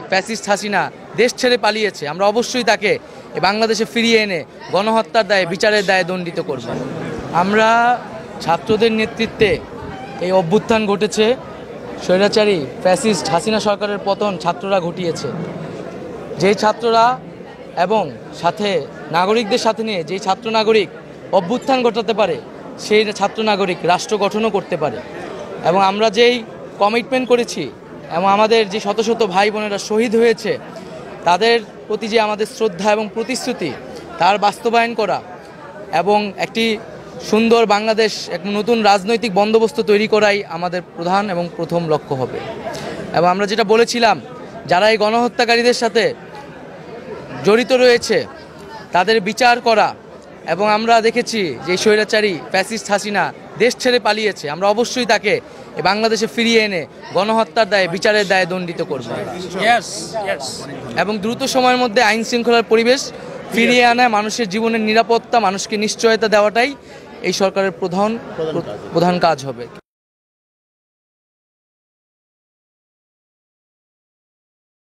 Fascist Hasina দেশ ছেড়ে পালিয়েছে, আমরা অবশ্যই তাকে বাংলাদেশে ফিরিয়ে এনে গণহত্যার দায়ে বিচারের দায়ে দণ্ডিত করব। আমরা ছাত্রদের নেতৃত্বে এই অভ্যুত্থান ঘটেছে, স্বৈরাচারী ফ্যাসিস্ট হাসিনা সরকারের পতন ছাত্ররা ঘটিয়েছে। যেই ছাত্ররা এবং সাথে নাগরিকদের সাথে নিয়ে যেই ছাত্র নাগরিক অভ্যুত্থান ঘটাতে পারে, সেই ছাত্র নাগরিক রাষ্ট্র গঠনও করতে পারে। এবং আমরা যেই কমিটমেন্ট করেছি এবং আমাদের যে শত শত ভাই বোনেরা শহীদ হয়েছে, তাদের প্রতি যে আমাদের শ্রদ্ধা এবং প্রতিশ্রুতি, তার বাস্তবায়ন করা এবং একটি সুন্দর বাংলাদেশ, এক নতুন রাজনৈতিক বন্দোবস্ত তৈরি করাই আমাদের প্রধান এবং প্রথম লক্ষ্য হবে। এবং আমরা যেটা বলেছিলাম, যারা এই গণহত্যাকারীদের সাথে জড়িত রয়েছে তাদের বিচার করা, এবং আমরা দেখেছি যে স্বৈরাচারী ফ্যাসিস্ট হাসিনা দেশ ছেড়ে পালিয়েছে, আমরা অবশ্যই তাকে বাংলাদেশে ফিরিয়ে এনে গণহত্যার দায়ে বিচারের দায়ে দণ্ডিত করব এবং দ্রুত সময়ের মধ্যে আইন শৃঙ্খলার পরিবেশ ফিরিয়ে আনা, মানুষের জীবনের নিরাপত্তা, মানুষকে নিশ্চয়তা দেওয়াটাই এই সরকারের প্রধান কাজ হবে।